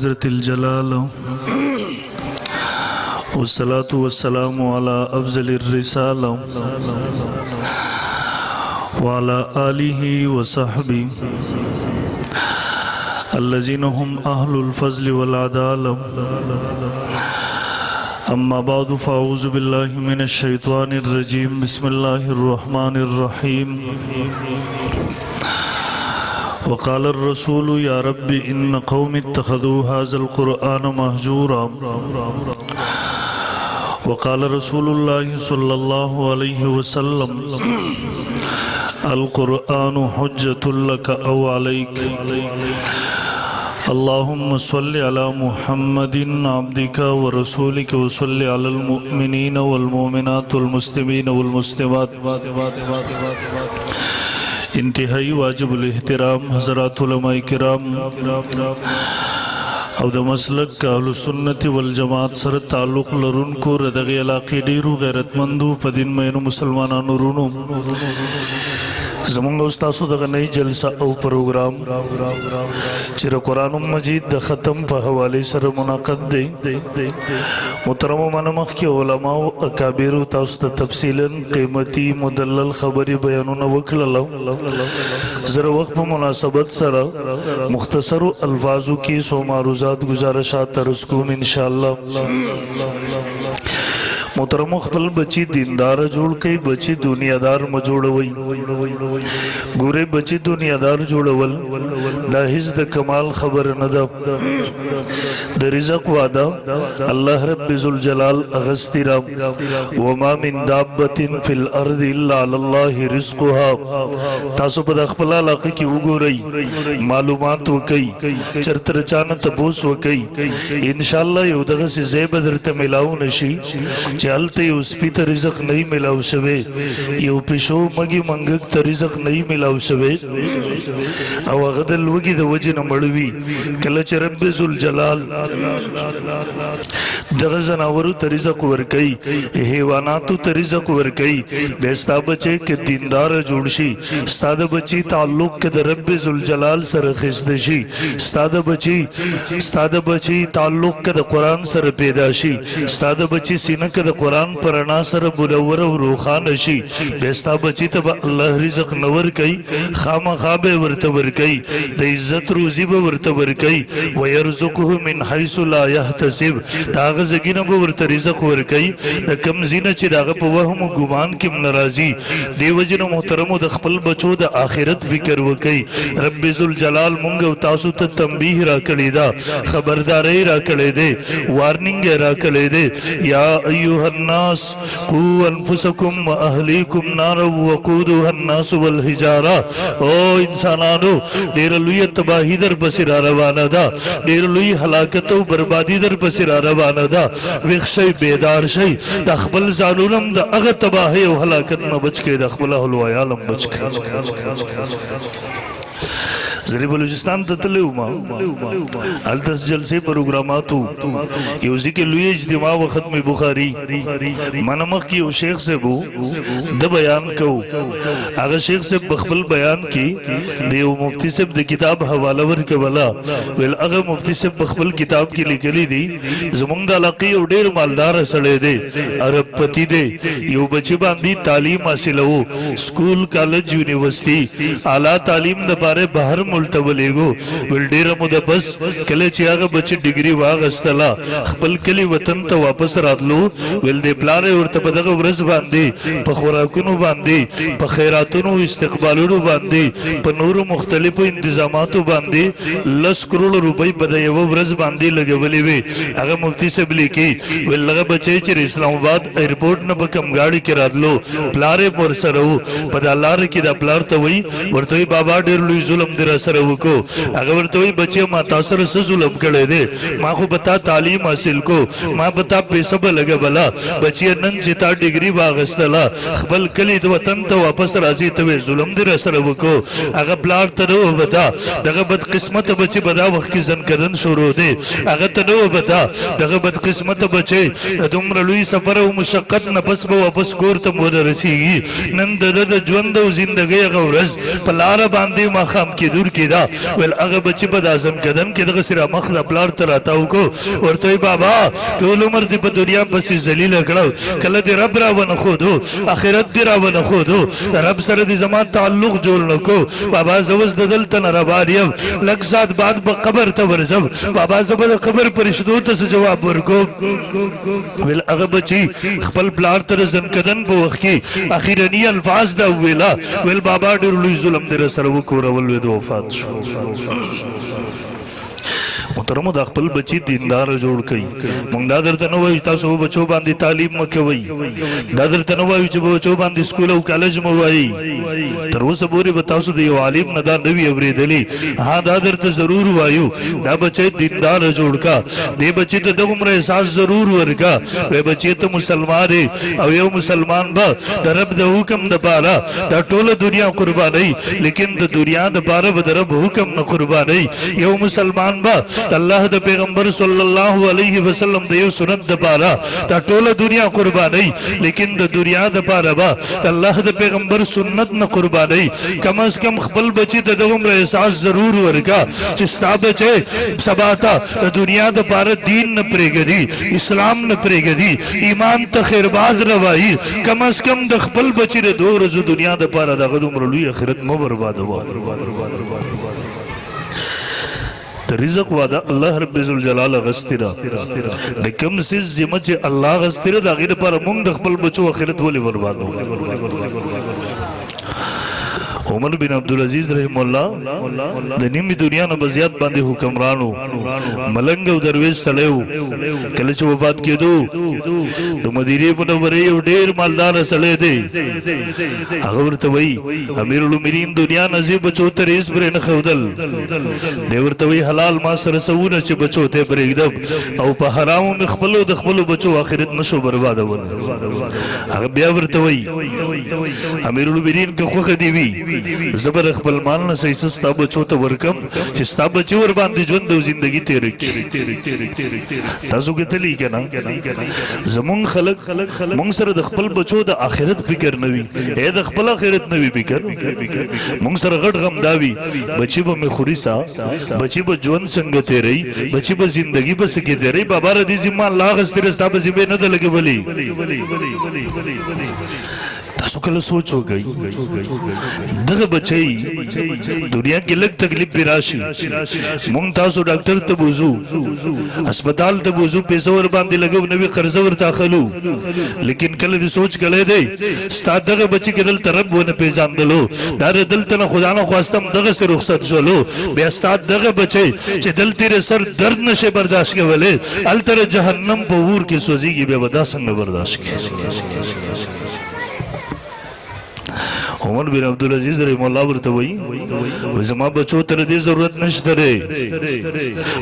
حضرت الجلال والصلاة والسلام على أفضل الرسالة وعلى آله وصحبه الذين هم أهل الفضل والعدالة أما بعد فأعوذ بالله من الشيطان الرجيم بسم الله الرحمن الرحيم وقال الرسول يا رب إن قوم اتخذوا هذا القرآن مهجورا وقال رسول الله صلى الله عليه وسلم القرآن حجة لك أو عليك اللهم صل على محمد عبدك ورسولك وصل على المؤمنين والمؤمنات والمسلمين والمسلمات انتہائی واجب الاحترام حضرات علماء کرام او د مسلک اهل سنت والجماعت سره تعلق لرونکو ردغه علاقې ډیرو غیرتمندو په دین مینو مسلمانانو رونو زمونږ استاسو دغه نئی جلسه او پروګرام چې قرآن مجید د ختم په حواله سره منعقد دی محترم منمخ کې علما او اکابر تاسو ته تفصیلا قیمتي مدلل خبري بیانونه وکړل زره وخت په مناسبت سره مختصر الفاظو کې سو معروضات گزارشات ترس کوم ان شاء الله محترم خپل بچی دیندار جوړ کئ بچی دنیادار م جوړوي ګوره بچی دنیادار جوړول دا هیڅ د کمال خبر نه ده د رزق وعده الله رب ذوالجلال اغسترا وما من دابه فی الارض الا علی الله رزقها تاسو په خپل علاقه کې وګورئ معلومات وکئ چرته چانه تبوس وکئ ان شاء الله یو دغه سي زیب درته ملاو نشي چلتے یو سپی تا رزق نہیں ملاو شوے یو پیشو مگی منگک تا رزق نہیں ملاو شوے او اغدل وگی دا وجن مڑوی کلچ رب ذوالجلال دغزن آورو تا رزق ورکی حیواناتو تا رزق ورکی بیستا بچے کہ دیندار جوڑشی ستاد بچی تعلق کہ دا رب ذوالجلال سر خستشی ستاد بچی تعلق کہ دا قرآن سر پیداشی ستاد بچی سینک دا قرآن پر ناصر بلور و روخان شی بیستا بچی تب اللہ رزق نور کئی خام خواب ورتور کئی دا عزت روزی ورتور کئی ویرزقه من حیث لا یحتسب دا آغا زگین ورت رزق ور کئی دا کم زین چی دا آغا پا وهم و گمان کم نرازی دیو جن محترم دا خپل بچو دا آخرت فکر وکئی رب ذوالجلال منگ و تاسو تا تنبیح را کلی دا خبرداری را کلی دے وارننگ را کلی دے یا ایوہ الناس قو انفسکم و اہلیکم نارا وقودوها الناس والحجارہ او انسانانو دیر لوی تباہی در بسر آروانا دا دیر لوی حلاکت و بربادی در بسر آروانا دا ویخشی بیدار شی دا خبل زانونم دا اغا تباہی و حلاکت نا بچ کے دا خبلہ حلوائیالم بچ کے زری بلوچستان تتلیو ما التس جلسے پروگراماتو یوزی کے لوی اجتماع و ختم بخاری منمخ کی او شیخ سے بو دا بیان کو اگر شیخ سے بخبل بیان کی دیو مفتی سے دا کتاب حوالہ ور کبلا ویل اگر مفتی سے بخبل کتاب کی لکلی دی زمانگ دا لقی او دیر مالدار سڑے دے عرب پتی دے یو بچی باندی تعلیم حاصلو سکول کالج یونیورسٹی اعلیٰ تعلیم دا بارے باہر ملتولیگو ویل دیر مدبس کلے چی آگا بچی ڈگری واغ استلا خپل کلی وطن تا واپس راتلو ویل دے پلارے ورطا پدغ ورز باندی پا خوراکنو باندی پا خیراتونو استقبالونو باندی پا نور مختلف انتظاماتو باندی 10 کروڑ روپی پدا یو ورز باندی لگے ولی وی آگا مفتی سے بلی کی ویل لگا بچے چیر اسلام آباد ایرپورٹ نا کم گاڑی کی راتلو پلارے پور سرہو پدا اللہ رکی دا پلار تا وی ورطوی بابا دیر لوی ظلم در اثر وکو اگر ورطوی بچے ما تاثر سے ظلم کڑے دے ما خو بتا تعلیم حاصل کو ما بتا پیسہ لگا بلا بچے نن چتا ڈگری باغستلا خبل کلی دو وطن تا واپس رازی توی ظلم در اثر وکو اگر پلار تنو بتا دغا بد قسمت بچے بدا وقت کی زن کردن شروع دے اگر تنو بتا دغا بد قسمت بچے دمر لوی سفر و مشقت نفس با واپس کور تا مودر رسی گی نن دد جوند و زندگی غورز پلار باندی ما خام کی دور کدا ول هغه بچی په اعظم کدن کې دغه سره مخ د پلار تر اتاو کو ورته بابا ټول عمر دې په دنیا پسې ذلیل کړو کله دې رب را ونه خودو اخرت دې را ونه خودو رب سره دې زما تعلق جوړ نکو بابا زوز د دلته نه راواریم لږ سات بعد په قبر ته ورځم بابا زبر قبر پرشتو ته جواب ورکو ول هغه بچی خپل پلار تر ځن کدن په وخت کې اخیرنی الفاظ دا ویلا ول بابا ډېر لوی ظلم دې سره وکړ ول د وفات شو محترمو د خپل بچی دیندار جوړ کړي مونږ دا درته نه وایو تاسو بچو باندې تعلیم مکوئ دا درته نه وایو چې بچو باندې سکول او کالج مو وایي تر اوسه پورې به تاسو د یو عالم نه دا نوي اورېدلي ها دا درته ضرور وایو دا بچی دیندار جوړ کا دې بچی ته دغومره احساس ضرور ورکا وې بچی ته مسلمان او یو مسلمان به د رب د حکم د پاره دا ټوله دنیا قرباني لیکن د دنیا د پاره به د رب حکم نه قرباني یو مسلمان به الله د پیغمبر صلی الله علیه وسلم د یو سنت د پاره دا ټوله دنیا قرباني لیکن د دنیا د پاره به الله د پیغمبر سنت نه قرباني کم از کم خپل بچی ته دغومره احساس ضرور ورکا چې ستا بچی سبا ته د دنیا د پاره دین نه پرېږدي اسلام نه پرېږدي ایمان ته خیرباد روایي کم از کم د خپل بچی د دوه ورځو دنیا د پاره دغه دومره لوی آخرت مه بربادوه رزق وعده الله رب ذوالجلال غستره د کوم څه ذمه چې الله غستره د غیر پر موږ د خپل بچو اخرت ولې بربادو عمر بن عبدالعزیز رحم الله د نیمه دنیا نه بزیات باندې حکمرانو ملنګ او درویش سړیو کله چې وفات کېدو د مدینه منورې یو ډېر مالدار سړی دی هغه ورته وایي امیر المؤمنین دنیا نصیب بچو ته ریس پرې نه ښودل دی ورته وایي حلال ما سره سوونه چې بچو ته پرېږدم او په حرامو مې خپلو د خپلو بچو آخرت نشو بربادول هغه بیا ورته وایي امیر المؤمنین که خوښه دې وي زبر خپل مال نه صحیح ستا بچو ته ورکم چې ستا بچي ور باندې ژوند او زندگی تیر کړي تاسو کې تلی کنه زمون خلق مونږ سره د خپل بچو د آخرت فکر نه وي اې د خپل آخرت نه وي فکر مونږ سره غټ غم داوي بچي به مې خوري سا بچي به ژوند څنګه تیري بچي به زندگی به سکه تیري بابا ر دې ذمہ الله غستره ستا به ذمہ نه لګولي تاسو کله سوچ وکړئ دغه بچی دنیا کې لږ تکلیف پې راشي مونږ تاسو ډاکټر ته بوځو هسپتال ته بوځو پیسه ور باندې لګو نوي قرضه ورته اخلو لیکن کله دې سوچ کړی دی ستا دغه بچی کې دلته رب ونه پېژاندلو دا دلته نه خدا نه خواستم دغه سره رخصت شولو بیا ستا دغه بچی چې دلته سر درد نشي برداشت کولی هلته جهنم په اور کې سوځېږي بیا به دا څنګه برداشت کوي عمر بن عبدالعزیز رحم الله ورته وایي زما بچو تر دې ضرورت نشته دی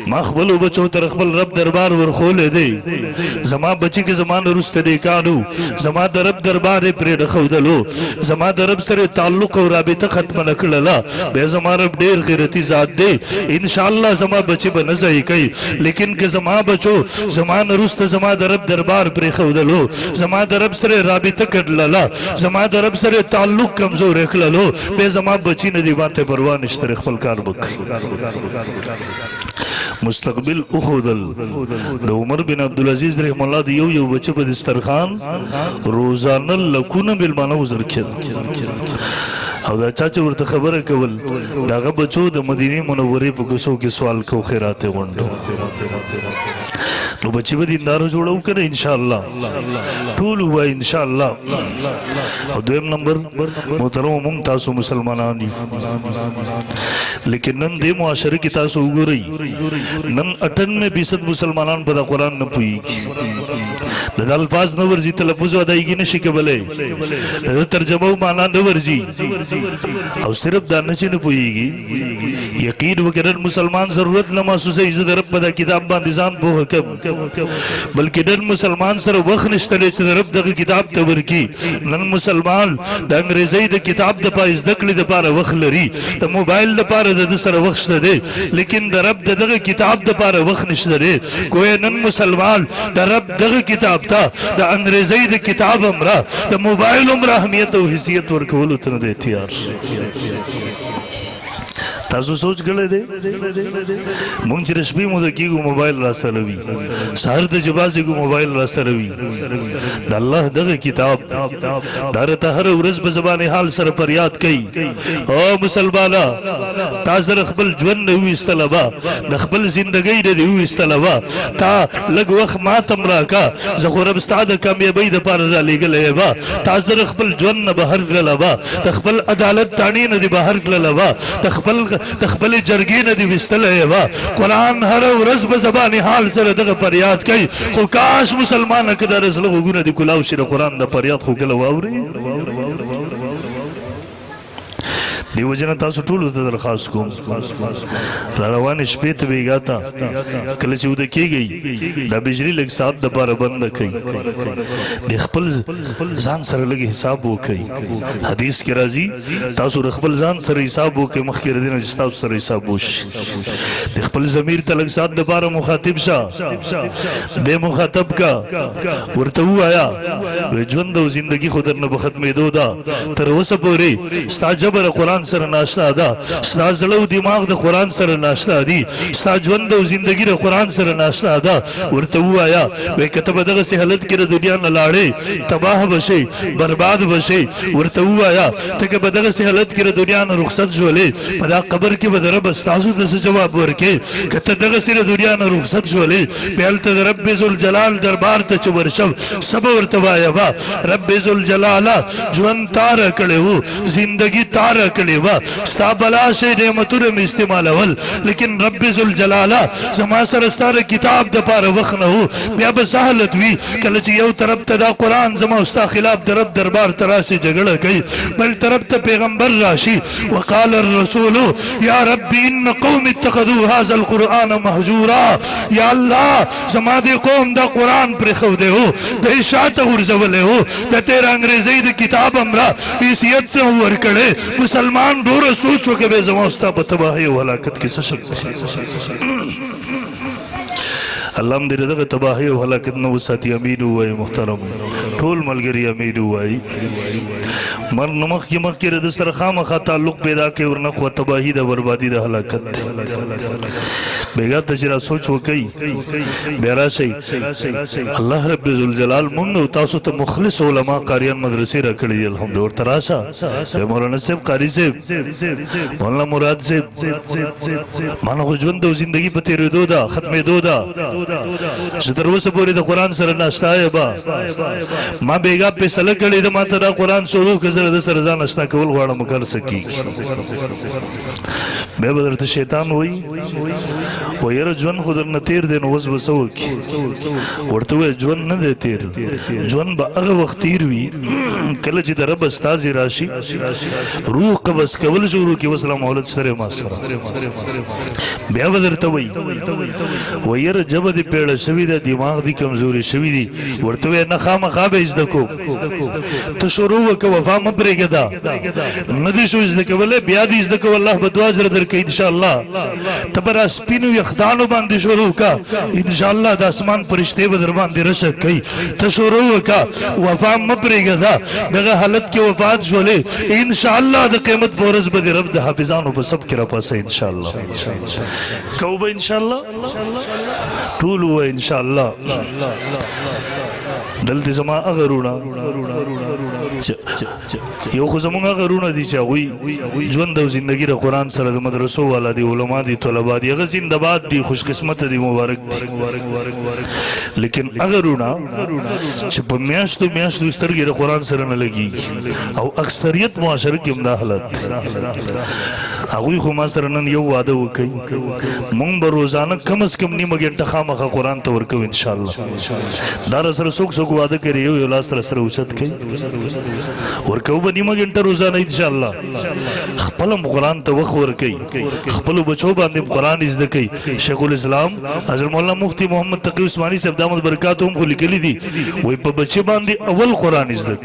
ما خپل بچو تر خپل رب دربار ورخولې دی زما بچی کې زما نه وروسته نیکانو زما د رب دربار یې پرې نښودلو زما د رب سره تعلق او رابطه ختمه نه کړله بیا زما رب ډېر غیرتي ذات دی انشاءالله زما بچی به نه ضایع کوي لیکن که زما بچو زما نه وروسته زما د رب دربار پرېښودلو زما د رب سره رابطه کړله زما د رب سره تعلق کمزور اخللو به زما بچی نه دی باندې پروا نشته خپل کار وکړي مستقبل اخودل د عمر بن عبدالعزیز رحم الله دی یو بچی په دسترخوان روزانه لکونه بالمانه وزر کړ او دا چا چې ورته خبره کول داغه بچو د مدینه منورې په کوڅو کې سوال کو خیرات غونډو نو بچی به دیندار جوړو کنه ان شاء الله ټول هو ان شاء الله او دویم نمبر محترم موږ تاسو مسلمانان دي لیکن نن دې معاشره کې تاسو وګورئ نن 98% مسلمانان په قرآن نه پوهیږي د الفاظ نه ورځي تلفظ ادایګي نشي کولای د ترجمه او معنا نه ورځي او صرف دا نشي نه پوهیږي یقین وکړه مسلمان ضرورت نه محسوسه عزت رب په کتاب باندې ځان په حکم بلکې نن مسلمان سره وخت نشته چې رب دغه کتاب ته ورکی نن مسلمان د انګریزي د کتاب د پاره زده کړې د پاره وخت لري د موبایل د پاره د سره وخت شته دی لیکن د رب دغه کتاب د پاره وخت نشته دی کوی نن مسلمان د رب دغه کتاب ته د انګریزي د کتاب امره د موبایل امره اهمیت او حیثیت ورکول ته نه دی تیار تاسو سوچ کړی دی مونږ چې شپې مو د کېږو موبایل را سره وي سهار د چې باسېږو موبایل را سره وي د الله دغه کتاب دا راته هره ورځ په زبان حال سره فریاد کوي او مسلمانه تا سره خپل ژوند نه وویستله به د خپل زندګۍ نه دې وویستله به تا لږ وخت ما ته م راکه زه خو رب ستا د کامیابۍ دپاره رالېږلی به تا سره خپل ژوند نه بهر کړله به د خپل عدالت تاڼې نه دې بهر کړله به د خپلې جرګې نه دې ویستلی به قرآن هره ورځ په زبان حال سره دغه فریاد کوي خو کاش مسلمانه که د رسله غوږونه دې کلاو شي د قرآن د فریاد خو کله واوري دیو جنا تاسو ټولو ته درخواست کوم را روانې شپې ته بېګا ته کله چې وده کېږئ دا بجلي لږ ساعت دپاره بنده کوئ د خپل ځان سره لږ حساب وکئ حدیث کې راځي تاسو د خپل ځان سره حساب وکئ مخکې د دې نه چې تاسو سره حساب وشي د خپل ضمیر ته لږ ساعت دپاره مخاطب شه دې مخاطب کا ورته ووایه ژوند او زندګي خو درنه به ختمېدو ده تر اوسه پورې ستا جبر قرآن سره ناشته ده ستا زړه او دماغ د قرآن سره ناشته دي ستا ژوند او زندګي د قرآن سره ناشته ده ورته ووایه وایي که ته به دغسې حالت کې د دنیا نه لاړې تباه به شې برباد به شې ورته ووایه ته که به دغسې حالت کې د دنیا نه رخصت شولې په دا قبر کې به د رب استاسو ته څه جواب ورکې که ته دغسې د دنیا نه رخصت شولې بیا هلته د رب ذوالجلال دربار ته چې ورشم څه به ورته وایه به رب ذوالجلاله ژوند تاره کړی و زندګي تاره کړې وه ستا بلا شی نعمتونه مې استعمالول لیکن رب ذوالجلاله زما سره ستا د کتاب دپاره وخت نه و بیا به څه حالت وي کله چې یو طرف ته دا قرآن زما او ستا خلاف د رب دربار ته راشي جګړه کوي بل طرف ته پیغمبر راشي وقال الرسول یا رب ان قوم اتخذوا هذا القرآن مهجورا یا الله زما دې قوم دا قرآن پرېښودی و د شاته غورځولی و د تېر انګریزۍ د کتاب همرا حیثیت ته ورکړی مسلمان ډوره سوچ وکړه بیا زما او ستا په تباهۍ او هلاکت کې څه شک الله هم دې دغه تباهۍ او هلاکت نه وساتي امین ووایي محترم ټول ملګري امین ووایي مرګ نه مخکې د سره خامخا تعلق پیدا کوي ورنه خو تباهي د بربادي د هلاکت بیګا ته چې را سوچ وکئ بیا راشئ الله رب ذوالجلال مونږ او تاسو ته مخلص علما قاریان مدرسې راکړي دي الحمدلله ورته راشه مولانا صاحب قاري صاحب مولانا مراد صاحب مانه خو ژوند او زندګي په تېرېدو ده ختمېدو ده چې تر اوسه پورې د قرآن سره ناشته یم ما بیګا فیصله کړې ده ما ته دا قرآن شروع که زه د سره ځان اشنا کول غواړم کار څه کېږي بیا به درته شیطان وایي و یاره ژوند خو درنه تېر دی نو اوس به څه وکړي ورته ووایه ژوند نه دی تېر ژوند به هغه وخت تېر وي کله چې د رب استازي راشي روح قبض کول شروع کړي وسلام مولد سره ما سره بیا به درته وایي و یاره ژبه دې پیړه شوي ده دماغ دې کمزوري شوي دي ورته وایه نه خامخا به زده کوم ته شروع وکړه وفا مه پرېږده نه دې شو زده کولی بیا دې زده کوه الله به 2 زره درکوي انشاءالله ته به را سپینو یخدانو باندې شروع وکړه انشاءالله د اسمان فرشتې به در باندې رشک کوي ته شروع وکړه وفا مه پرېږده دغه حالت کې وفات شولې انشاءالله د قیامت په ورځ به دې رب د حافظانو په صف کې راپاسه انشاءالله کو به انشاءالله ټول ووایه انشاءالله دلته زما هغه وروڼه یو خو زموږ هغه وروڼه دي چې هغوی ژوند او زندګي د قرآن سره د مدرسو والا دي علما دي طلبا دي هغه زنده‌باد دي خوشقسمته دي مبارک دي لیکن هغه وروڼه چې په میاشتو میاشتو سترګې د قرآن سره نه لګېږي او اکثریت معاشره کې هم دا حالت هغوی خو ما سره نن یو واده وکړي مونږ به روزانه کم از کم نیمه ګنټه خامخا قرآن ته ورکوو انشاءالله دا را سره څوک څوک واده کوي یو لاس را سره اوچت کوي ورکوو به نیمه ګنټه روزانه انشاءالله خپل هم قرآن ته وخت ورکوي خپلو بچو باندې هم قرآن زده کوي شیخ الاسلام حضرت مولانا مفتی محمد تقی عثماني صاحب دامت برکاتو هم خو لیکلي دي وایي په بچه باندې اول قرآن زده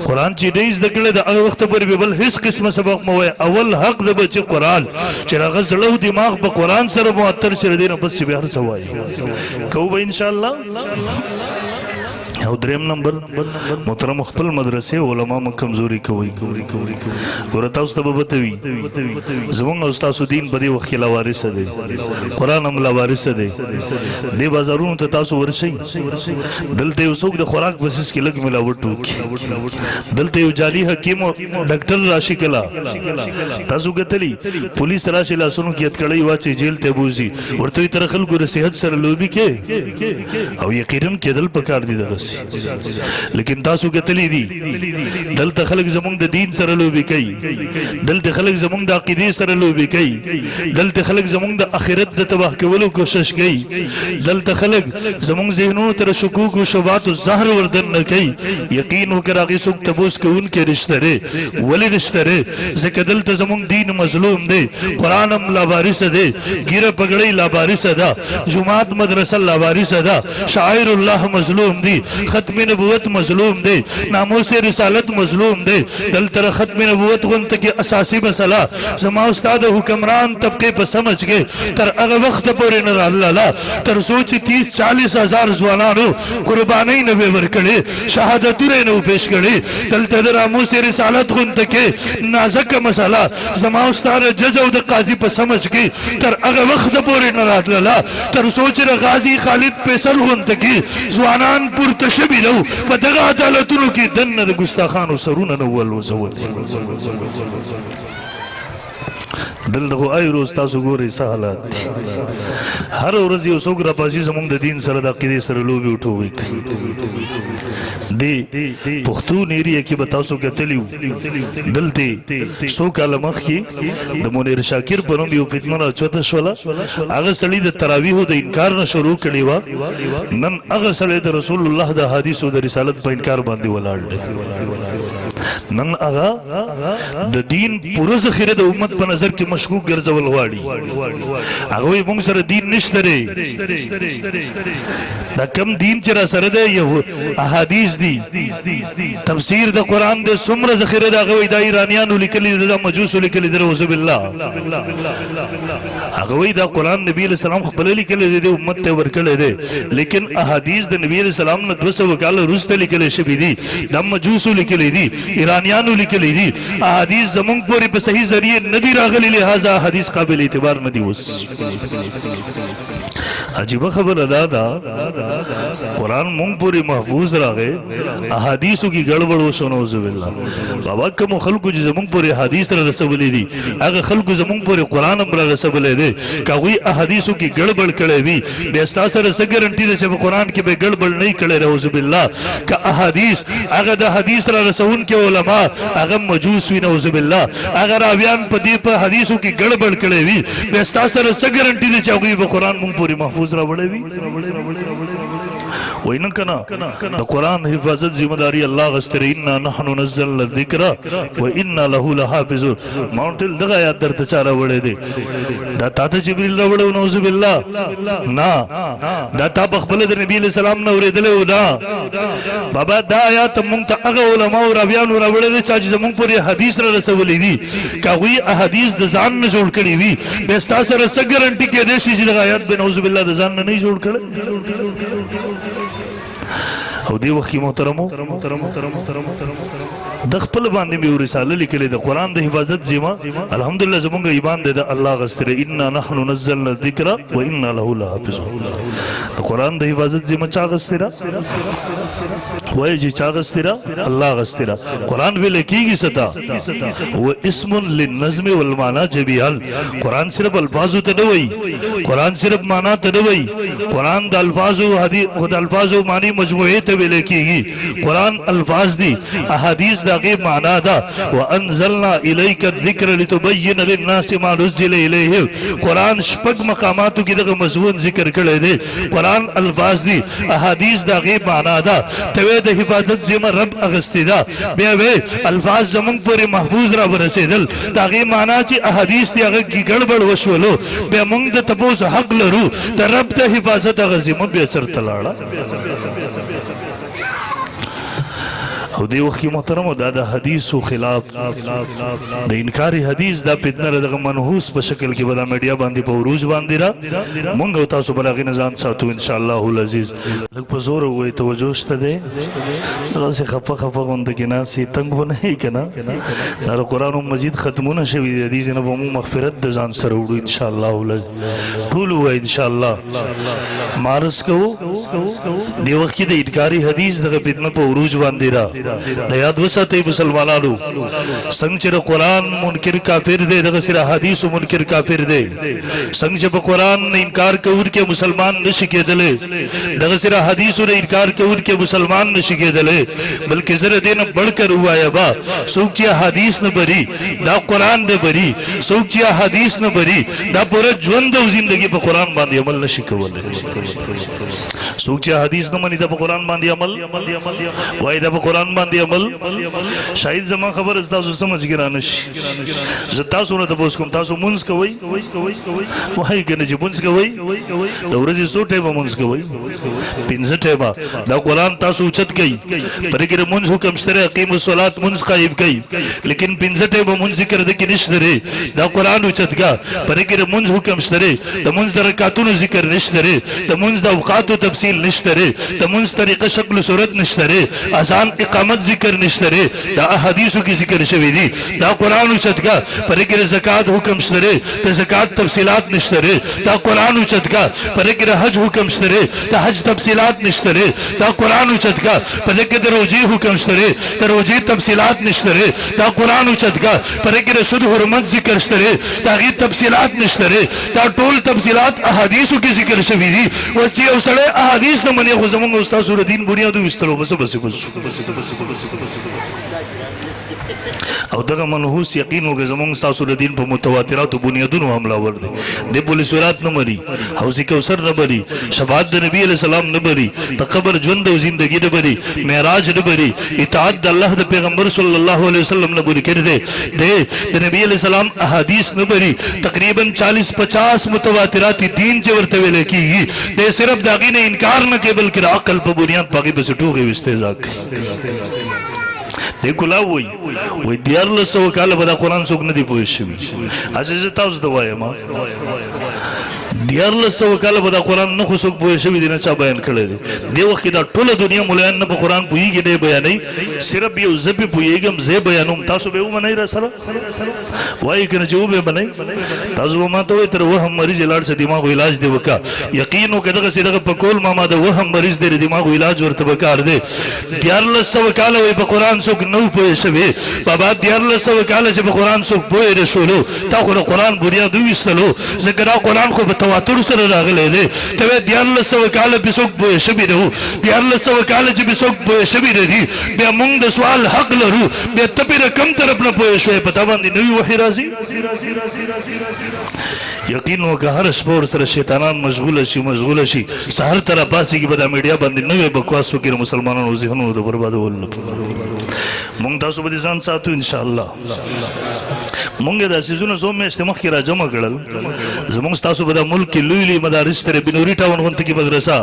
قرآن چې دی زده کړی د هغه وخته پورې به بل هېڅ قسمه سبق مه وایه اول حق د بچه قرآن چې هغه زړه او دماغ په قرآن سره معطر شي د دې نه بس چې بیا هر څه وایي کوو به انشاءالله او دریم نمبر محترم خپل مدرسې علما م کمزوري کوي ګوره تاسو ته به بتوي زمونږ استاد دین په دې وخت کې لوارث دی قرآن هم لوارث دی دې بازارونو ته تاسو ورشئ دلته یو څوک د خوراک بسیس کې لږ ملاوټ وکړي دلته یو جعلي حکیم ډاکټر راشي کلا تاسو کتلی پولیس راشي لاسونو کې اتکړی واچي جیل ته بوزي ورته تر خلکو د صحت سره لوبي کې او یقینا کېدل پکار دي دغه لیکن تاسو کتلی دي دلته خلک زمونږ د دین سره لوبي کوي دلته خلک زمونږ د عقیدې سره لوبي کوي دلته خلک زمونږ د آخرت د تباہ کولو کوشش کوي دلته خلک زمونږ ذهنونو تر شکوک او شبهات او زهر وردن نه کوي یقین وکړه هغې څوک تپوس کوونکی رشته دی ولې رشته دی ځکه دلته زمونږ دین مظلوم دی قرآن هم لاوارثه دی ګیره پګړۍ لاوارثه ده جومات مدرسه لاوارثه ده شاعر الله مظلوم دی ختم نبوت مظلوم دی ناموس رسالت مظلوم دی دلته ختم نبوت غونته کې اساسي مسله زما استاد حکمران طبقه په سمجھ کې تر هغه وخت پورې نه الله تر سوچ 30-40 هزار ځوانانو قربانۍ نه ورکړي شهادتونه نه پیش کړي دلته د ناموس رسالت غونته کې نازک مسله زما استاد جج او د قاضي په سمجھ کې تر هغه وخت پورې نه راتله تر سوچ غازی خالد فیصل غونته کې ځوانان پورته شوي نو په دغه عدالتونو کې دننه د ګستاخانو سرونه نه ولوځول دلته خو ای روز تاسو ګورئ څه حالات دي هر ورځ یو څوک راپاسي زموږ د دین سره د عقیدې سره لوبې وټوي دی پښتون ایریا کې به تاسو کتلی وو دلته څو کاله مخکې د منیر شاکر په نوم یو فتنه راچوته شوله هغه سړي د تراویحو د انکار نه شروع کړې وه نن هغه سړی د رسول الله د حدیثو د رسالت په انکار باندې ولاړ دی نن هغه د دین پوره ذخیره د امت په نظر کې مشکوک ګرځول غواړي هغه وایي موږ سره دین نشته دی دا کم دین چې را سره دی یو احادیث دي تفسیر د قرآن د څومره ذخیره د هغه وایي دا ایرانیانو لیکلي دي دا مجوسو لیکلي دي نعوذ بالله هغه وایي دا قرآن نبی علیه السلام خپله لیکلی دی امت ته ورکړی دی لیکن احادیث د نبی علیه السلام نه 200 کاله وروسته لیکلی شوي دي دا مجوسو لیکلی دي ایرانیانو لیکلی دي احادیث زمونږ پورې په صحیح ذریعه نه دي راغلي لہذا حدیث قابل اعتبار نه دي اوس عجیبه خبره دا ده قرآن مونږ پورې محفوظ راغی احادیثو کې ګډوډ وشو نعوذ بالله بابا کومو خلکو چې زمونږ پورې احادیث را رسولي دي هغه خلکو زمونږ پورې قرآن هم را رسولی دی که هغوی احادیثو کې ګډوډ کړی وي بیا ستا سره څه ګرنټي ده چې په قرآن کې به ګډوډ نه وي کړی نعوذ بالله که احادیث هغه د حدیث را رسونکي علما هغه مجوس وي نعوذ بالله هغه راویان په دې په حدیثو کې ګډوډ کړی وي بیا ستا سره څه ګرنټي ده چې هغوی به قرآن مونږ پورې محفوظ راوړی وي وای نه کنه د قرآن حفاظت ذمہ داری الله غستره انا نحن نزلنا الذکر و انا له لحافظون ماونټل دغه آیات درته چا راوړی دی دا تا ته جبریل راوړی نعوذ بالله نه دا تا په خپله د نبي علیه السلام نه اورېدلی و نه بابا دا آیات مونږ ته هغه علماو راویانو راوړی دی چا چې زمونږ پورې حدیث را رسولی دي که هغوی احادیث د ځان نه جوړ کړي وي بیا ستا سره څه ګرنټي کېدی شي چې دغه آیات به نعوذ بالله د ځان نه جوړ کړی او دی وخت کې محترمو د خپل باندې مې یو رساله لیکلې د قرآن د حفاظت ذمه الحمدلله زمونږ ایمان دی د الله غستره انا نحن نزلنا الذکر و انا له لحافظون د قرآن د حفاظت ذمه چا غستره وایي چې چا غستره الله غستره قرآن ویل کېږي ستا و اسم للنظم والمعنی جميعا قرآن صرف الفاظو ته نه وایي قرآن صرف معنا ته نه وایي قرآن د الفاظو معنی مجموعې ته ویل کېږي قرآن الفاظ دي احادیث د هغې معنا ده وانزلنا الیک الذکر لتبین للناس ما نزل الیهم قرآن شپږ مقاماتو کې دغه مضمون ذکر کړی دی قرآن الفاظ دي احادیث د هغې معنا ده ته وایې د حفاظت ذمه رب اخیستې ده بیا وایې الفاظ زمونږ پورې محفوظ را ورسېدل د هغې معنا چې احادیث دي هغه کې ګډوډ وشولو بیا موږ د تپوس حق لرو د رب د حفاظت هغه ذمه بیا چېرته لاړه او او دی وخت محترم دا د حدیث خلاف د انکار حدیث دا فتنه د منحوس په شکل کې ودا میډیا باندې په عروج باندې را مونږ او تاسو بلغه نظام ساتو ان شاء الله العزیز لکه په زور وې توجه شته ده راځي خفه غوند کې ناسي تنگ ونه کنا دا قرآن مجید ختمونه شوی دي دې نه به مغفرت د ځان سره وړو ان شاء الله العزیز ټول وې ان شاء الله مارس کو دی وخت کې د انکاری حدیث د فتنه په عروج باندې را د یاد وساتئ مسلمانانو څنګه چې قرآن منکر کافر دی دغه سره حدیث منکر کافر دی څنګه چې په قرآن نه انکار کوونکی مسلمان نشي کېدلی دغه سره حدیث نه انکار کوونکی مسلمان نشي کېدلی بلکې زره دې نه بڑکر وایا با څوک چې حدیث نه بری دا قرآن دې بری څوک چې حدیث نه بری دا پوره ژوند او ژوندۍ په قرآن باندې عمل نشي کولای څوک چې حدیث نه مني دا په قرآن باندې عمل وای دا په قرآن باندې عمل شاید زما خبر تاسو سمجھ کې را نشي زه تاسو نه تاسو کوم تاسو مونږ کوي وای کنه چې مونږ کوي د ورځې څو ټیمه مونږ کوي 15 ټیمه دا قرآن تاسو اوچت کوي پرې کې مونږ حکم شته اقیم الصلات مونږ قائم کوي لیکن 15 ټیمه مونږ ذکر د کې نشته دا قرآن اوچت کا پرې کې مونږ حکم شته د مونږ د رکعاتونو ذکر نشته د مونږ د اوقاتو تفصیل نشته د مونږ طریقه شکل صورت نشته اذان اقامت ذکر نشته دا احادیثو کې ذکر شوی دي دا قرآن اوچت کا پرې کې زکات حکم شته د زکات تفصیلات نشته دا قرآن اوچت کا پرې کې حج حکم شته د حج تفصیلات نشته دا قرآن اوچت کا پرې کې د روزي حکم شته د روزي تفصیلات نشته دا قرآن اوچت کا پرې کې سود حرمت ذکر شته دا غي تفصیلات نشته دا ټول تفصیلات احادیثو کې ذکر شوی دي او چې اوسړه احادیث نه مني خو زموږ استاد سور دین بنیادو وستلو بس او دغه منحوس یقین وګ زموږ تاسو د دین په متواترات او بنیادونو حمله ور دي د پولیس ورات نه مري حوض کوثر نه مري شفاعت د نبی علیہ السلام نه مري تقبر ژوند او زندگی نه مري معراج نه مري اطاعت د الله د پیغمبر صلی الله علیه وسلم نه مري کړي د نبی علیہ السلام احادیث نه مري تقریبا 40-50 متواترات دین چې ورته ویل کیږي د صرف داغې نه انکار نه کوي بلکې عقل په بنیاد باغې بس ټوغي استهزاء کوي دیکھو لا وای دیار لسو کاله په قرآن څوک نه دی پوه شوی عزیز تاسو ته وایم دیار لسو کاله په قرآن نه خو څوک پوه شوی دی نه چا بیان کړی دی دی وخت دا ټوله دنیا مولایان نه په قرآن پوهیږي نه بیانې صرف یو زپی پوهیږم زه بیانوم تاسو به ومنئ را سره وای کنه چې وبه بنئ تاسو ما ته تر وهم مریض لاړ څه دماغ علاج دی وکا یقینو کداغه سیدغه په کول ما د وهم مریض دی دماغ علاج ورته وکړ دی دیار لسو کاله وای په قرآن څوک نو پوه شوی بابا دیار لسو کاله چې په قرآن څوک پوه رسولو تا خو قرآن بنیاد وستلو ذکر قرآن خو په تواتر سره راغلی دی ته دیار لسو کاله به څوک پوه شوی دی دیار لسو کاله چې به څوک پوه شوی دی بیا موږ د سوال حق لرو بیا ته په کم طرف نه پوه شوی پتا باندې نوې وحی راځي یقین وکړه هر شپور سره شیطانان مشغول شي سحر طرف پاسي کې به میډیا باندې نوې بکواس وکړي مسلمانانو ذهنونو د بربادول مونږ تاسو به ځان ساتو ان شاء الله مونږ د سيزونو زوم استمخ کې را جمع کړل زمونږ تاسو په ملک کې لوی مدارس تر بنوري ټاون غونته کې مدرسه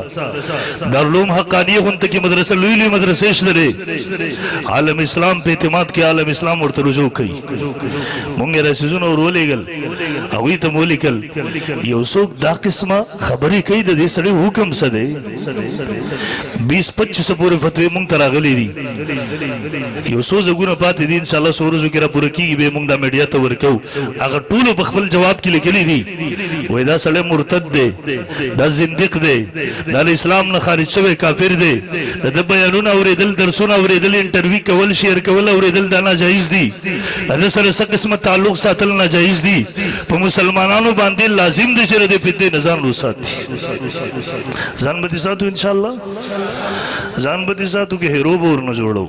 دارالعلوم حقانیه غونته کې مدرسه لوی مدرسې شته عالم اسلام په اعتماد کې عالم اسلام ورته رجوع کوي مونږ د سيزونو ورولېګل او ته مولیکل یو څوک دا قسمه خبرې کوي د دې سړي حکم څه دی 20-25 پورې فتوی مونږ ته راغلي دي یو څو زګونه پاتې دي ان شاء الله سورزو کې را پوره کیږي به مونږ د میډیا ته ورکو هغه ټول په خپل جواب کې لیکلي دي وای دا سړی مرتد دی دا زنديق دی دا اسلام نه خارج شوی کافر دی د بیانونه اوریدل درسونه اوریدل انټرویو کول شیر کول اوریدل دا ناجایز دي دا سره څه قسمه تعلق ساتل ناجایز دي په مسلمانانو باندې لازم دي چې د فتنې نظام وساتي ځان به ساتو ان شاء الله ځان به ساتو کې هیرو ور نه جوړو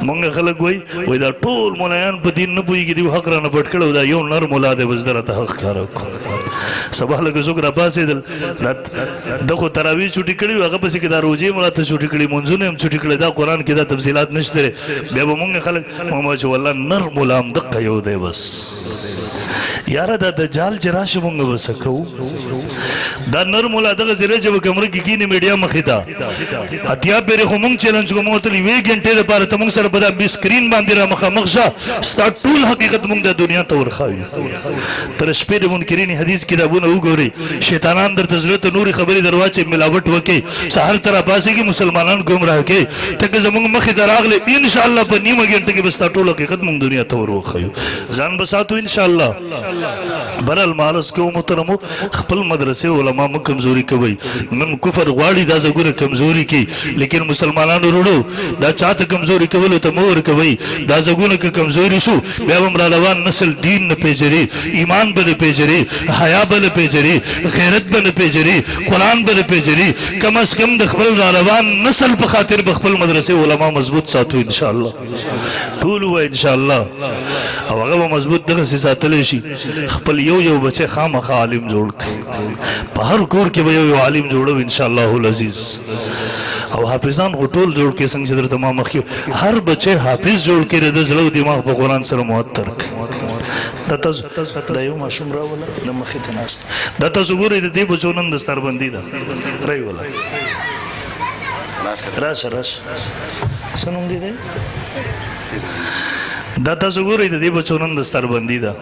مونږ خلک وای دا ټول مولایان په دین نه پوهیږي دی حق را نه پټ کړو دا یو نر مولا دی بس درته حق کار سبا لکه څوک را پاسېدل د خو تراویح چوټي کړي هغه پسې کې دا روزې مراته چوټي کړي منځونه هم چوټي کړي دا قرآن کې دا تفصیلات نشته بیا به مونږ خلک مونږ چې والله نر ملام دقه یو دی بس یاره دا دجال چې راشي مونږ به څه کوو دا نر ملا دغه زیره چې به کمره کې کینې میډیا مخې ته اتیا پېرې خو مونږ چیلنج کوو مونږ ته یوې ګنټې دپاره ته مونږ سره به دا سکرین باندې را مخامخ شه ستا ټول حقیقت مونږ د دنیا ته ورښایو تر شپې د منکرین حدیث کتابونه وګورئ شیطانان درته زړه ته نورې خبرې در واچوي ملاوټ وکړي سهار ته راپاڅېږي مسلمانان ګمراه کوي ته که زمونږ مخې ته راغلی انشاءالله په نیمه ګنټه کې به ستا ټول حقیقت مونږ دنیا ته ور وښایو ځان به ساتو انشاءالله برال مالس کو محترمو خپل مدرسې علما مو کمزوري کوي نن کفر غواړي دا زګونه کمزوري کی لیکن مسلمانانو وروړو دا چاته کمزوري کولو ته مور کوي دا زګونه که کمزوري شو بیا هم را روان نسل دین نه پیژري ایمان به نه پیژري حیا به نه پیژري غیرت به نه پیژري قرآن به نه پیژري کم از کم د خپل را روان نسل په خاطر به خپل مدرسې علما مضبوط ساتو انشاءالله ټول وای انشاءالله او هغه به مضبوط دغسې ساتلی شي خپل یو بچی خامخا عالم جوړ کړي په هر کور کې به یو عالم جوړو انشاءالله العزیز او حافظان خو ټول جوړ کړي څنګه چې درته ما مخکې هر بچی حافظ جوړ کړي د زړه او دماغ په قرآن سره معطر کړي دا تاسو دا یو ماشوم راوله د مخې ته ناست دا تاسو ګورئ د دې بچو نن دستربندي ده رایوله راشه څه نوم دی دا تاسو ګورئ د دې بچو نن دستربندي ده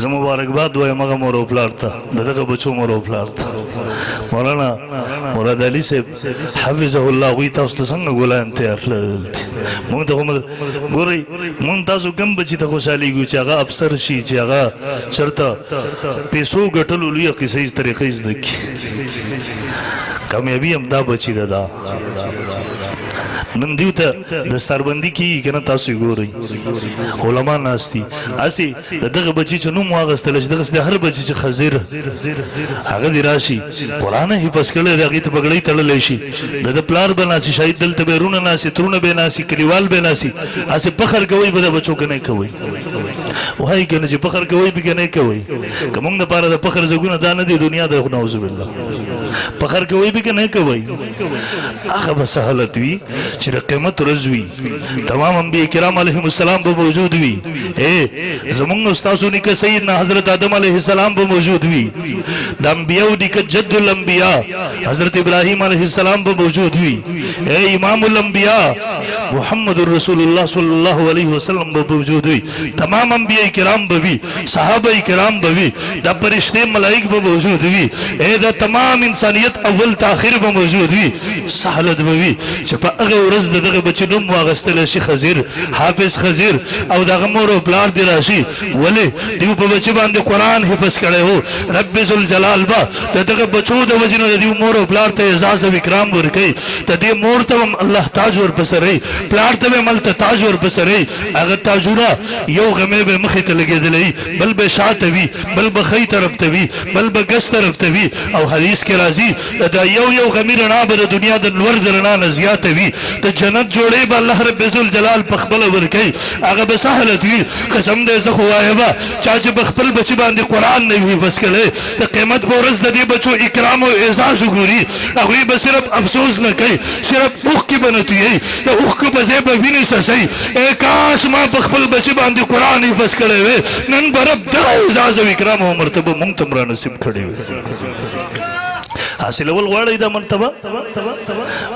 زه مبارکباد وایم هغه مور او پلار ته د دغه بچو مور او پلار ته مولانا مراد علي صاحب حفظه الله وی تاسو ته څنګه ګولان تیار کړل مونږ ته ګورئ مونږ تاسو کم بچي ته خوشحالېږو چې هغه افسر شي چې هغه چېرته پیسو ګټلو لویه قصه ییز طریقې زده کړي کامیابي هم دا بچي ده دا نن دیو ته دستربندي کېږي که نه تاسو یې ګورئ علما ناست دي هسې د دغه بچي چې نوم واخیستلی شي دغسې د هر بچي چې خزیر هغه دې راشي قرآن یې حفظ کړی دی هغې ته پګړۍ تړلی شي د ده پلار به ناستي شاید دلته به رونه ناستي ترونه به ناستي کلیوال به ناستي هسې فخر کوئ به د بچو که نه کوئ وایي که نه چې فخر کوئ به که نه کوئ که مونږ دپاره د فخر ځګونه دا نه دي دنیا د نعوذ بالله فخر کوئ به که نه کوئ هغه به سهلت وي چې د قیمت ورځ وي تمام انبیاء کرام علیهم السلام به موجود وي زمونږ ستاسو نیکه سیدنا حضرت آدم علیه السلام به موجود وي د انبیاو نیکه جد الانبیاء حضرت ابراهیم علیه السلام به موجود وي امام الانبیاء محمد رسول الله صلی الله علیه وسلم به موجود وي تمام انبیاء کرام به وي صحابه کرام به وي د فرشتې ملائک به موجود وي د تمام انسانیت اول تا آخر به موجود وي سهلت به وي چې په هغه ورځ د دغه بچي نوم واخیستلی شي خزیر حافظ خزیر او دغه مور او پلار دې راشي ولې دوی په بچي باندې قرآن حفظ کړی و رب ذوالجلال به د دغه بچو د وجې نه د دوی مور او پلار ته اعزاز او اکرام ورکوي د دې مور ته هم الله تاج ورپسروي پلار ته به هم هلته تاج ورپسروي هغه تاجونه یو غمی به مخې ته لګېدلی بل به شاته وي بل به ښی طرف ته وي بل به ګس طرف ته وي او حدیث کې راځي دا یو غمی رڼا به د دنیا د لور د رڼا نه زیاته وي د جنت جوړې به الله رب ذوالجلال په خپله ورکوي هغه به سهلت وي قسم دی زه خو وایمه چا چې په خپل بچي باندې قرآن نه وي حفظ کړی د قیمت په ورځ د دې بچو اکرام او اعزاز وګوري هغوی به صرف افسوس نه کوي صرف اوښکې به نه تویوي د اوښکو په ځای به وینې څڅوي کاش ما په خپل بچي باندې قرآن حفظ کړی وی نن به رب دغه اعزاز او اکرام او مرتبه مونږ ته هم رانصیب کړی وي حاصلول غواړئ دا مرتبه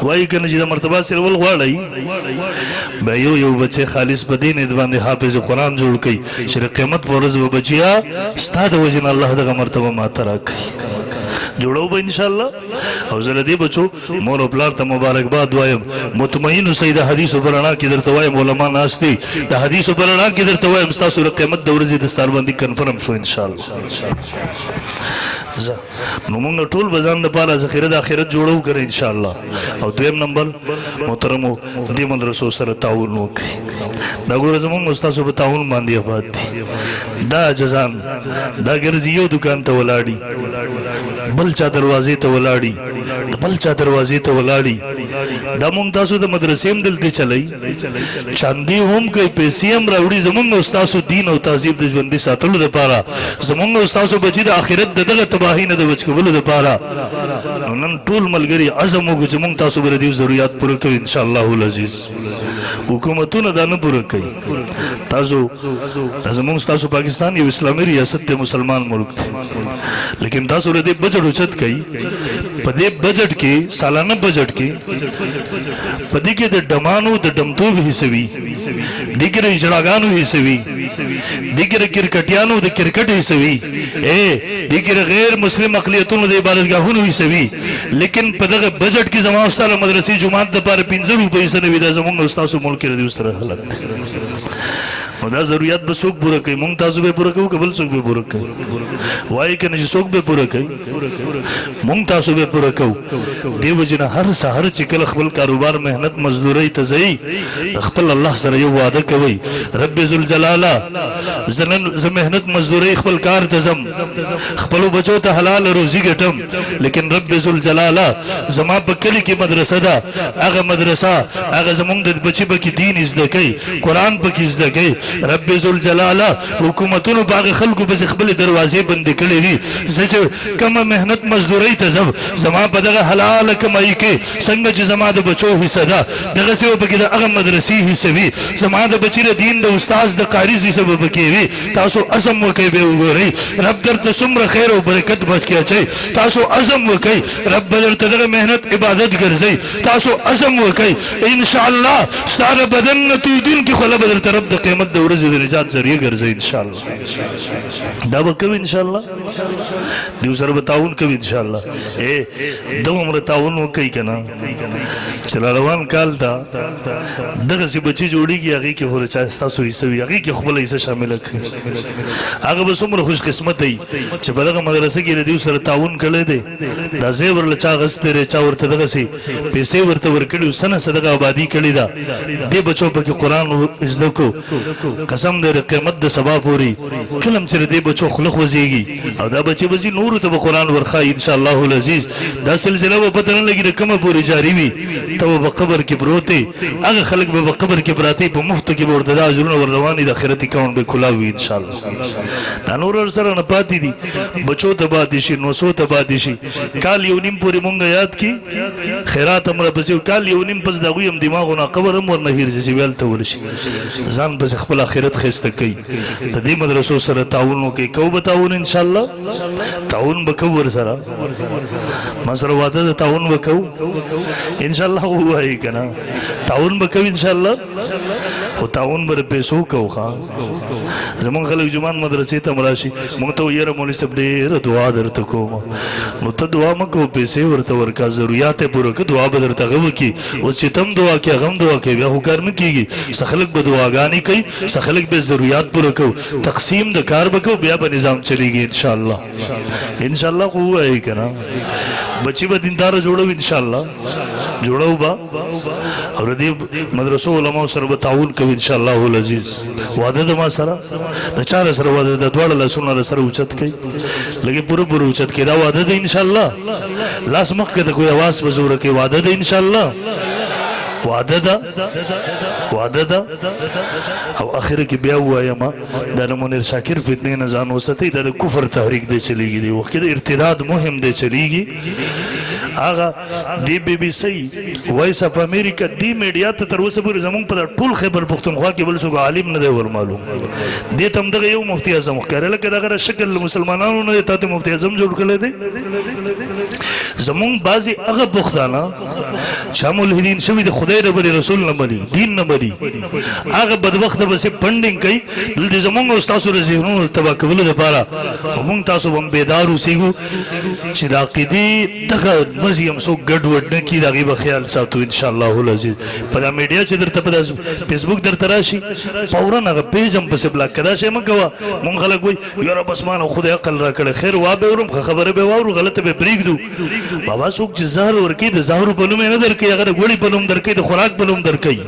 وایي که نه چې دا مرتبه حاصلول غواړئ به یو بچی خالص په دې نیت باندې حافظ قرآن جوړ کړئ چې د قیمت په ورځ به بچیا ستا د وجې نه الله دغه مرتبه ماته راکړي جوړو به انشاءالله او زه له دې بچو مور او پلار ته مبارکباد وایم مطمئن اوسئ د حدیثو په رڼا کې درته وایم علما ناست دي د حدیثو په رڼا کې درته وایم ستاسو د قیمت د ورځې دستاربندي کنفرم شو انشاءالله نو مونږ ټول به ځان دپاره ذخیره د آخرت جوړو کړئ انشاءالله او دویم نمبر محترمو دې مدرسو سره تعاون وکړئ دا ګوره زمونږ ستاسو په تعاون باندې آباد دي دا جزان دا ګرځي یو دکان ته ولاړي بل چا دروازې ته ولاړي بل چا دروازې ته ولاړی دا مونږ تاسو د مدرسې هم دلته چلی چاندي هم کوي پیسې هم راوړي زمونږ او تاسو دین او تهذیب د ژوندي ساتلو لپاره زمونږ او تاسو بچی د آخرت دغه تباهی نه د بچ کولو لپاره نن ټول ملګری عزم وکړو چې مونږ تاسو بر دې ضرورت پوره کوو ان شاء الله العزیز حکومتونه دا نه پوره کوي تاسو زمونږ تاسو پاکستان یو اسلامي ریاست ته مسلمان ملک لیکن تاسو ر دې بجټ اوچت کوي په دې بجټ کې سالانه بجټ کې په دې کې د ډمانو د ډمتوب حصوي دګر اجراګانو حصوي دګر کرکټیانو د کرکټ حصوي دګر غیر مسلم اقلیتونو د عبادتګاهونو حصوي لیکن په دغه بجټ کې زموږ استاد مدرسې جماعت د لپاره 15 روپۍ سره وي دا زموږ استاد ملک کې د سره حالت دا ضرورت به څوک پوره کوي مونږ تاسو به پوره کوو که بل څوک به پوره کوي وایي که نه چې څوک به پوره کوي مونږ تاسو به پوره کوو دې وجې نه هر سهار چې کله خپل کاروبار محنت مزدورۍ ته ځئ خپل الله سره یو واده کوئ رب ذوالجلاله زه محنت مزدورۍ خپل کار ته ځم خپلو بچو ته حلال روزي ګټم لیکن رب ذوالجلاله زما په کلي کې مدرسه ده هغه مدرسه هغه زمونږ د بچي پکې دین زده کوي قرآن پکې زده کوي رب ذوالجلاله حکومتونو باغ خلکو پس خپل دروازې بندې کړې دي زه چې کومه محنت مزدورۍ ته ځم زما په دغه حلال کمایي کې څنګه چې زما د بچو حصه ده دغسې به پکې د هغه مدرسې حصه وي زما د بچي د دین د استاذ د قاري حصه به پکې وي تاسو عزم وکئ به وګورئ رب درته څومره خیر او برکت بچ کې اچوي تاسو عزم وکئ رب به درته دغه محنت عبادت ګرځوي تاسو عزم وکئ انشاءالله ستا د بدن نه تویدونکي خوله به درته رب د قیامت د ورځې د نجات ذریعه ګرځوي انشاءالله دا به کوي انشاءالله دیو سره به تعاون کوي انشاءالله دومره تعاون وکئ که نه چې را روان کال ته دغسې بچي جوړېږي هغې کې خو د چا ستاسو حصه وي هغې کې خپله حصه شامله کړي هغه به څومره خوش قسمت وي چې په دغه مدرسه کې د دیو سره تعاون کړی دی دا ځای ورله چا اخیستی دی چا ورته دغسې پیسې ورته ورکړي سنه صدقه آبادي کړې ده دې بچو پکې قرآن زده کړو قسم دی د قیامت د سبا پورې کله هم چې د دې بچو خوله خوځېږي او دا بچې به ځي نورو ته به قرآن ورښایي انشاءالله العزیز دا سلسله به پته نه لګي د کومه پورې جاري وي ته به په قبر کې پروت دی هغه خلک به په قبر کې پراته په مفتو کې به ورته دا اجرونه ور روان دي د آخرت اکاونټ به کلاو وي انشاءالله دا نور ورسره نه پاتې دي بچو ته پاتې شي نوسو ته پاتې شي کال یو نیم پورې مونږ یاد کړي خیرات هم راپسې کال یو نیم پس د هغوی هم دماغونه قبر هم ورنه هېر شي چې بیا هلته ورشي ځان پسې خپل آخرت ښایسته کوي د دې مدرسو سره تعاون وکړئ کوو به تعاون انشاءالله تعاون به کوو ورسره ما سره واده د تعاون به کوو انشاءالله ووایي که نه تعاون به کوو انشاءالله خو تعاون به د پیسو کوو ښه زمونږ خلک جومان مدرسې ته م راشي مونږ ته یاره مولوي صاحب ډېره دعا درته کوم نو ته دعا مه کوو پیسې ورته ورکړه ضرورت یې پوره کړه دعا به درته هغه وکړي اوس چې ته هم دعا کوې هغه هم دعا کوي بیا خو کار نه کېږي څه خلک به دعاګانې کوي څه خلک به ضرورت پوره کوو تقسیم د کار به کوو بیا به نظام چلېږي انشاءالله انشاءالله خو ووایي که نه بچی به دینداره جوړو انشاءالله جوړو به او د دې مدرسو علماو سره به تعاون کوي انشاءالله العزیز واده د ما سره د چا سره واده د دواړه لاسونه سره اوچت کوي لږې پوره پوره اوچت کوي دا واده دی انشاءالله لاس مخکې ته کوئی اواز به زوره کوي واده دی انشاءالله واده ده او اخر کې بیا ووایم دا د منیر شاکر فتنې نه ځان وساتئ دا د کفر تحریک دی چلیږي دی وخت کې د ارتداد مهم دی چلیږي هغه دی بی بی سی وایس اف امریکا دی میډیا ته تر اوسه پورې زمونږ په ټول خیبر پښتونخوا کې بل څوک عالم نه دی ور معلوم دې ته هم دغه یو مفتي اعظم ښکاري لکه دغه شکل مسلمانانو نه دی ته مفتي اعظم جوړ کړی دی زمونږ بعضې هغه پښتانه چې ملحدین شوي د خدای رب رسول نه مني دین نه مني هغه بدبخته بسې پنډینګ کوي دلته زمونږ او ستاسو د ذهنونو تباه کولو لپاره مونږ تاسو به هم بیدار اوسېږو چې د عقیدې دغه مزي هم څوک ګډوډ نه کړي د هغې به خیال ساتو انشاءالله العزیز په دا میډیا چې درته په دا فیسبوک درته راشي فورا هغه پیج هم پسې بلاک کړه دا شی مه کوه مونږ خلک وایي یاره بس ما نه خدای عقل را کړی خیر وا به اورم ښه خبره به واورو غلطه به پرېږدو بابا څوک چې زهر ورکوي د زهرو په نوم یې نه درکوي هغه د ګوړې په نوم درکوي د خوراک په نوم درکوي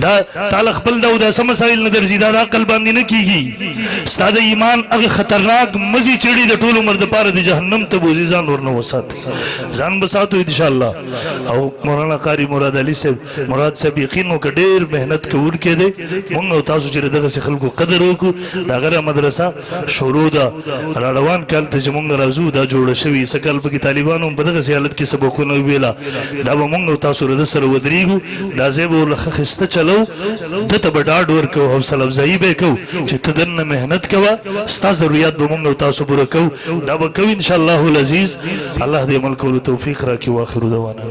دا تاله خپل دا داسې مسایل نه درځي دا د عقل باندې نه کېږي ستا د ایمان هغه خطرناک مزي چړي د ټول عمر دپاره د جهنم ته بوځي ځان ورنه وساتئ ځان به ساتو انشاءالله او مولانا قاري مراد علي صاحب مراد صاحب یقین وکړه ډېر محنت کوونکی دی مونږ او تاسو چې د دغسې خلکو قدر وکړو د هغه مدرسه شروع ده راروان کال ته چې مونږ راځو دا جوړه شوې څه کال پکې طالبانو هم په دغسې حالت کې سبقونه وویله دا به مونږ او تاسو د ده سره ودرېږو دا ځای به ورله ښه ښایسته چلو ده ته به ډاډ ورکوو حوصله افزایي به یې کوو چې ته دننه محنت کوه ستا ضرورت به مونږ او تاسو پوره کوو دا به کوو انشاءالله العزیز الله دې عمل کولو توفیق راکړي واخر دعوانا